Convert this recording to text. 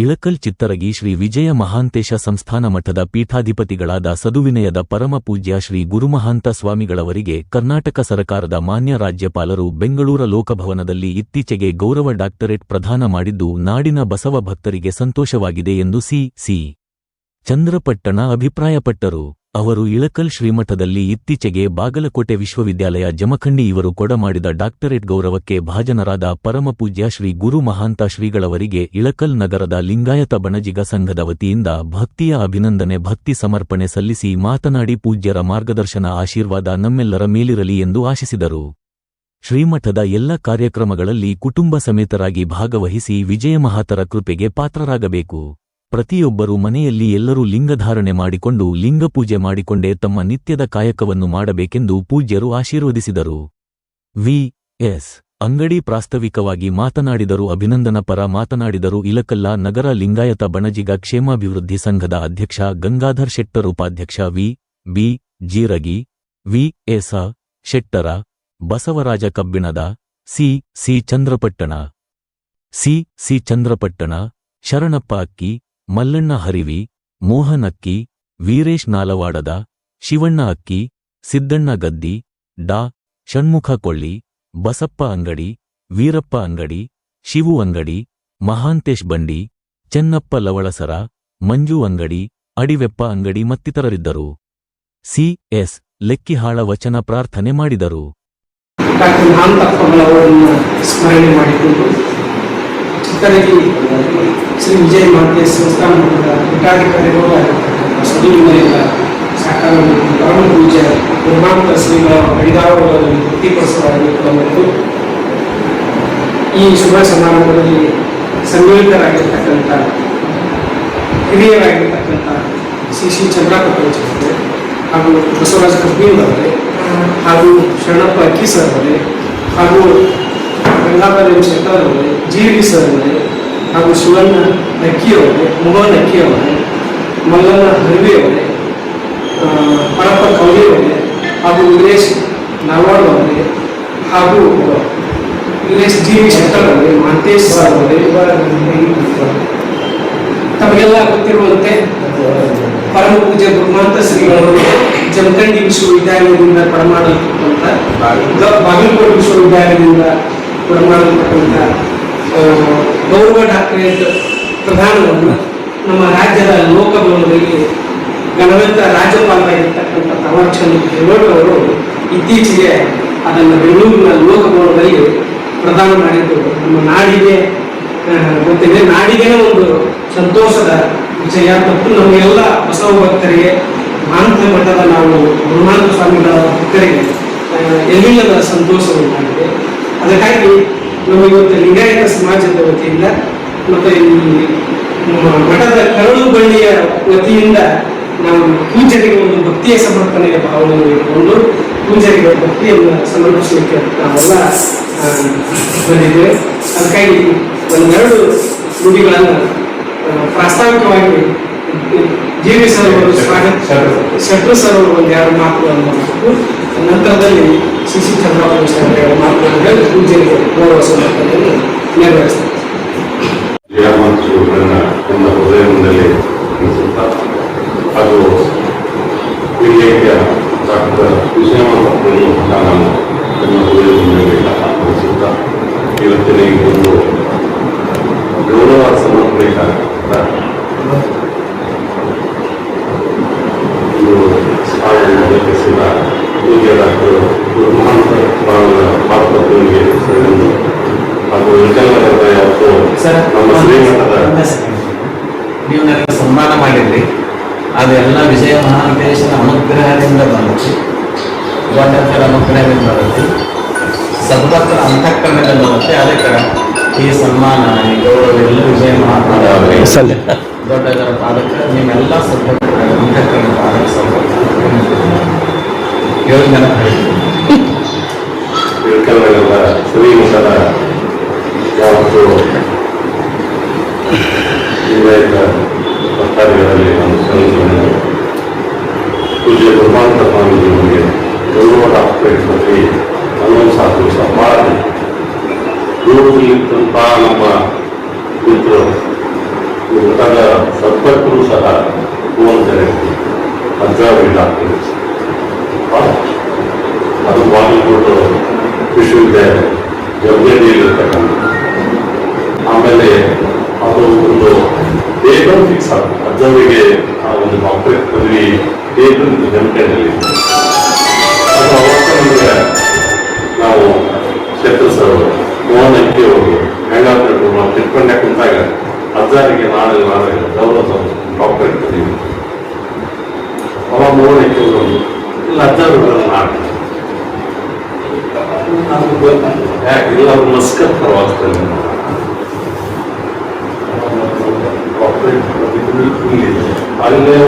ಇಳಕಲ್ ಚಿತ್ತರಗಿ ಶ್ರೀ ವಿಜಯ ಮಹಾಂತೇಶ ಸಂಸ್ಥಾನ ಮಠದ ಪೀಠಾಧಿಪತಿಗಳಾದ ಸದುವಿನಯದ ಪರಮಪೂಜ್ಯ ಶ್ರೀ ಗುರುಮಹಾಂತ ಸ್ವಾಮಿಗಳವರಿಗೆ ಕರ್ನಾಟಕ ಸರಕಾರದ ಮಾನ್ಯ ರಾಜ್ಯಪಾಲರು ಬೆಂಗಳೂರ ಲೋಕಭವನದಲ್ಲಿ ಇತ್ತೀಚೆಗೆ ಗೌರವ ಡಾಕ್ಟರೇಟ್ ಪ್ರದಾನ ಮಾಡಿದ್ದು ನಾಡಿನ ಬಸವ ಭಕ್ತರಿಗೆ ಸಂತೋಷವಾಗಿದೆ ಎಂದು ಸಿ. ಚಂದ್ರಪಟ್ಟಣ ಅಭಿಪ್ರಾಯಪಟ್ಟರು. ಅವರು ಇಳಕಲ್ ಶ್ರೀಮಠದಲ್ಲಿ ಇತ್ತೀಚೆಗೆ ಬಾಗಲಕೋಟೆ ವಿಶ್ವವಿದ್ಯಾಲಯ ಜಮಖಂಡಿ ಇವರು ಕೊಡಮಾಡಿದ ಡಾಕ್ಟರೇಟ್ ಗೌರವಕ್ಕೆ ಭಾಜನರಾದ ಪರಮಪೂಜ್ಯ ಶ್ರೀ ಗುರು ಮಹಾಂತ ಶ್ರೀಗಳವರಿಗೆ ಇಳಕಲ್ ನಗರದ ಲಿಂಗಾಯತ ಬಣಜಿಗ ಸಂಘದ ವತಿಯಿಂದ ಭಕ್ತಿಯ ಅಭಿನಂದನೆ ಭಕ್ತಿ ಸಮರ್ಪಣೆ ಸಲ್ಲಿಸಿ ಮಾತನಾಡಿ ಪೂಜ್ಯರ ಮಾರ್ಗದರ್ಶನ ಆಶೀರ್ವಾದ ನಮ್ಮೆಲ್ಲರ ಮೇಲಿರಲಿ ಎಂದು ಆಶಿಸಿದರು. ಶ್ರೀಮಠದ ಎಲ್ಲ ಕಾರ್ಯಕ್ರಮಗಳಲ್ಲಿ ಕುಟುಂಬ ಸಮೇತರಾಗಿ ಭಾಗವಹಿಸಿ ವಿಜಯಮಹಾತರ ಕೃಪೆಗೆ ಪಾತ್ರರಾಗಬೇಕು. ಪ್ರತಿಯೊಬ್ಬರೂ ಮನೆಯಲ್ಲಿ ಎಲ್ಲರೂ ಲಿಂಗಧಾರಣೆ ಮಾಡಿಕೊಂಡು ಲಿಂಗಪೂಜೆ ಮಾಡಿಕೊಂಡೇ ತಮ್ಮ ನಿತ್ಯದ ಕಾಯಕವನ್ನು ಮಾಡಬೇಕೆಂದು ಪೂಜ್ಯರು ಆಶೀರ್ವದಿಸಿದರು. ವಿ.ಎಸ್. ಅಂಗಡಿ ಪ್ರಾಸ್ತಾವಿಕವಾಗಿ ಮಾತನಾಡಿದರು. ಅಭಿನಂದನ ಪರ ಮಾತನಾಡಿದರು. ಇಳಕಲ್ಲ ನಗರ ಲಿಂಗಾಯತ ಬಣಜಿಗ ಕ್ಷೇಮಾಭಿವೃದ್ಧಿ ಸಂಘದ ಅಧ್ಯಕ್ಷ ಗಂಗಾಧರ್ ಶೆಟ್ಟರ್, ಉಪಾಧ್ಯಕ್ಷ ವಿ.ಬಿ. ಜೀರಗಿ, ವಿ.ಎಸ್. ಶೆಟ್ಟರ, ಬಸವರಾಜ ಕಬ್ಬಿಣದ, ಸಿ. ಚಂದ್ರಪಟ್ಟಣ, ಸಿ. ಚಂದ್ರಪಟ್ಟಣ, ಶರಣಪ್ಪ ಅಕ್ಕಿ, ಮಲ್ಲಣ್ಣ ಹರಿವಿ, ಮೋಹನ್ ಅಕ್ಕಿ, ವೀರೇಶ್ ನಾಲವಾಡದ, ಶಿವಣ್ಣ ಅಕ್ಕಿ, ಸಿದ್ದಣ್ಣ ಗದ್ದಿ, ಡಾ. ಷಣ್ಮುಖ ಕೊಳ್ಳಿ, ಬಸಪ್ಪ ಅಂಗಡಿ, ವೀರಪ್ಪ ಅಂಗಡಿ, ಶಿವು ಅಂಗಡಿ, ಮಹಾಂತೇಶ್ ಬಂಡಿ, ಚೆನ್ನಪ್ಪ ಲವಳಸರ, ಮಂಜು ಅಂಗಡಿ, ಅಡಿವೆಪ್ಪ ಅಂಗಡಿ ಮತ್ತಿತರರಿದ್ದರು. ಸಿ.ಎಸ್. ಲೆಕ್ಕಿಹಾಳ ವಚನ ಪ್ರಾರ್ಥನೆ ಮಾಡಿದರು. ಶ್ರೀ ವಿಜಯ ಮಹಾಂತೇಶ ಸಂಸ್ಥಾನ ಮಠದ ಪೀಠಾಧಿಕಾರಿಗಳು ಸದುವಿನಯದ ಸಾಕಾರವನ್ನು ಪರಮ ಪೂಜ್ಯ ಗುರುಮಹಾಂತ ಶ್ರೀಗಳ ಹರಿದಾವಗಳಲ್ಲಿ ತೃಪ್ತಿಪಡಿಸಲಾಗಿತ್ತು. ಈ ಶುಭ ಸಮಾರಂಭದಲ್ಲಿ ಸನ್ಮಿಳಿತರಾಗಿರ್ತಕ್ಕಂಥ ಹಿರಿಯರಾಗಿರ್ತಕ್ಕಂಥ ಶ್ರೀ ಚಂದ್ರಪಟ್ಟಣ ಹಾಗೂ ಬಸವರಾಜ ಕಬ್ಬಿಣದವರೇ ಹಾಗೂ ಶರಣಪ್ಪ ಅಕ್ಕಿ ಸರ್ ಅವರೇ ಹಾಗೂ ಗಂಗಾಧರ ಶೆಟ್ಟರ್ ಅವರೇ, ಜೀವಿ ಸರ್ ಅವರೇ ಹಾಗೂ ಶಿವಣ್ಣ ನಕ್ಕಿಯವರೇ, ಮೋಹನ್ ಅಕ್ಕಿಯವರೇ, ಮಲ್ಲಣ್ಣ ಹರಿವೆಯವರೇ, ಪರಪ್ಪ ಕೌಲಿಯವರೇ ಹಾಗೂ ವೀರೇಶ್ ನಾವಾಡ್ ಅವರೇ ಹಾಗೂ ವೀರೇಶ್ ಜೀವಿ ಶೆಟ್ಟರ್ ಅವರೇ, ಮಹಂತೇಶ್ ಸರ್ ಅವರೇ, ತಮಗೆಲ್ಲ ಗೊತ್ತಿರುವಂತೆ ಪರಮ ಪೂಜ್ಯ ಗುರುಮಹಾಂತ ಶ್ರೀಗಳವರು ಜಮಖಂಡಿ ವಿಶ್ವವಿದ್ಯಾಲಯದಿಂದ ಕೊಡಮಾಡಲ್ಪಟ್ಟಂಥ, ಬಾಗಲಕೋಟೆ ವಿಶ್ವವಿದ್ಯಾಲಯದಿಂದ ಕೊಡಮಾಡಲ್ಪಟ್ಟಂಥ ಗೌರವ ಡಾಕ್ಟರೇಟ್ ಪ್ರದಾನವನ್ನು ನಮ್ಮ ರಾಜ್ಯದ ಲೋಕಭವನದಲ್ಲಿ ಗಣವಂತ ರಾಜ್ಯಪಾಲರಾಗಿರ್ತಕ್ಕಂಥ ತವರ್ಚಂದ್ ಗೆಹ್ಲೋಟ್ ಅವರು ಇತ್ತೀಚೆಗೆ ಅದನ್ನು ಬೆಂಗಳೂರಿನ ಲೋಕಭವನದಲ್ಲಿ ಪ್ರದಾನ ಮಾಡಿದ್ದು ನಮ್ಮ ನಾಡಿಗೆ ಗೊತ್ತಿದೆ. ನಾಡಿಗೆ ಒಂದು ಸಂತೋಷದ ವಿಷಯ ಮತ್ತು ನಮಗೆಲ್ಲ ಬಸವ ಭಕ್ತರಿಗೆ ಮಹಾಂತ ಮಠದ ನಾವು ಗುರುಮಹಾಂತ ಸ್ವಾಮಿಗಳ ಭಕ್ತರಿಗೆ ಎಲ್ಲಿಲ್ಲದ ಸಂತೋಷ ಉಂಟಾಗಿದೆ. ಅದಕ್ಕಾಗಿ ನಮಗಿವತ್ತು ಲಿಂಗಾಯತ ಸಮಾಜದ ವತಿಯಿಂದ ಮತ್ತು ಈ ಮಠದ ಕರಳು ಬಳ್ಳಿಯ ವತಿಯಿಂದ ನಾವು ಪೂಜೆಗೆ ಒಂದು ಭಕ್ತಿಯ ಸಮರ್ಪಣೆಯ ಭಾವನೆಯನ್ನು ಇಟ್ಟುಕೊಂಡು ಪೂಜೆಗೆ ಭಕ್ತಿಯನ್ನು ಸಮರ್ಪಿಸಲಿಕ್ಕೆ ನಾವೆಲ್ಲ ಬಂದಿದ್ದೇವೆ. ಅದಕ್ಕಾಗಿ ಒಂದೆರಡು ನುಡಿಗಳನ್ನು ಪ್ರಾಸ್ತಾವಿಕವಾಗಿ ಜೀವಿ ಸರ್ ಅವರು ಶೆಟ್ಟರ್ ಸರ್ ಅವರು ಒಂದೆರಡು ಮಾತುಗಳನ್ನು ಮಾಡಬೇಕು. ನಂತರದಲ್ಲಿ ಸಿ. ಚಂದ್ರಪಟ್ಟಣ ಸರ್ ಎರಡು ಮಾತುಗಳನ್ನು ಹೇಳಿ ಪೂಜೆಗೆ ಗೌರವ ಸಮರ್ಪಣೆಯನ್ನು ನೆರವೇರಿಸ್ತಾರೆ. ನಮ್ಮ ಹೃದಯದಲ್ಲಿ ಹಾಗೂ ಹಿರಿಯ ಡಾಕ್ಟರ್ ವಿಜಯಮಹಾಂತರನ್ನು ನಾನು ನಮ್ಮ ಹೃದಯದಲ್ಲಿ ಆಹ್ವಾನಿಸುತ್ತಾ ಇವತ್ತಿನ ಈ ಒಂದು ಗೌರವ ಸಮರ್ಪಣೆ ಇದು ಒದಗಿಸಿದ ಪೂಜ್ಯ ಡಾಕ್ಟರ್ ಗುರುಮಹಾಂತ ಮಾತುಕತೆಗೆ ಹಾಗೂ ವಿಕಲನಗರದ ನಮ್ಮ ಶ್ರೀಮಠದ ನೀವು ನನಗೆ ಸನ್ಮಾನ ಮಾಡಿದ್ರಿ. ಅದೆಲ್ಲ ವಿಜಯ ಮಹಾಂತೇಶನ ಅನುಗ್ರಹದಿಂದ ಬಂತು, ದೊಡ್ಡರ ಅನುಗ್ರಹದಿಂದ ಬರುತ್ತೆ, ಸದ್ಭಕ್ತರ ಅಂತಃಕರಣದಿಂದ ಬರುತ್ತೆ. ಅದಕ್ಕೆ ಈ ಸನ್ಮಾನ ಈ ಗೌರವ ಎಲ್ಲ ವಿಜಯ ಮಹಾಂತ ದೊಡ್ಡದರ ಪಾದಕ್ಕೆ ನಿಮ್ಮೆಲ್ಲ ಸದ್ಭಕ್ತರ ಅಂತಃಕರಣ ಪಾದಕ್ಕೆ ಏಳು ಜನ ವಿಕಲನಗರದ ಶ್ರೀಮಠದ ಯಾವತ್ತು ಲಿಂಗಾಯತ ಭಕ್ತಾದಿಗಳಲ್ಲಿ ನಾನು ಸಲ್ಲಿಸಿದ್ದೇನೆ. ಪೂಜ್ಯ ಗುರುಮಹಾಂತ ಸ್ವಾಮೀಜಿಯವರಿಗೆ ಗೌರವ ಡಾಕ್ಟರೇಟ್ ಪದವಿ ಅನ್ನೊಂದು ಸಾಕು ಸಮಾಧಿ ದೂರದಲ್ಲಿದ್ದಂಥ ನಮ್ಮ ಮಿತ್ರರು ಮಠದ ಸದ್ಭಕ್ತರು ಸಹ ಮೂವತ್ತು ಅಜ್ಜಾವಿ ಡಾಕ್ಟರ್ ಅದು ಬಾಗಲಕೋಟೆ ವಿಶ್ವವಿದ್ಯಾಲಯ ಜಮಖಂಡಿಯಲ್ಲಿರ್ತಕ್ಕಂಥ. ಆಮೇಲೆ ಅದು ಒಂದು ಟೇಬಲ್ ಫಿಕ್ಸ್ ಆಗುತ್ತೆ ಅಜ್ಜಾವಿಗೆ ಆ ಒಂದು ಡಾಕ್ಟರೇಟ್ ಪದವಿ ಟೇಬಲ್ ಜಮಖಂಡಿಯಲ್ಲಿ. ಅದು ಅವತ್ತು ನಮಗೆ ನಾವು ಕ್ಷೇತ್ರ ಸರ್ ಮೋಹನಕ್ಕೆ ಹೋಗಿ ಹೆಂಗಾಗ್ಬೇಕು ನಾವು ತಿಳ್ಕೊಂಡೆ ಕುಂತಾಗ ಅಜ್ಜಾರಿಗೆ ನಾಳೆ ಗೌರವ ಡಾಕ್ಟರೇಟ್ ಪದವಿ ಅವಾಗ ಮೋಹನಕ್ಕೆ ಹೋಗೋದು ಇಲ್ಲ ಅಜ್ಜಾರುಗಳನ್ನು ಮಾಡ್ತಾರೆ. ಇಲ್ಲ ಅವ್ರು ಮಸ್ಕತ್ ಪ್ರವಾಸದಲ್ಲಿ ಡಾಕ್ಟರೇಟ್ ಅಲ್ಲೇ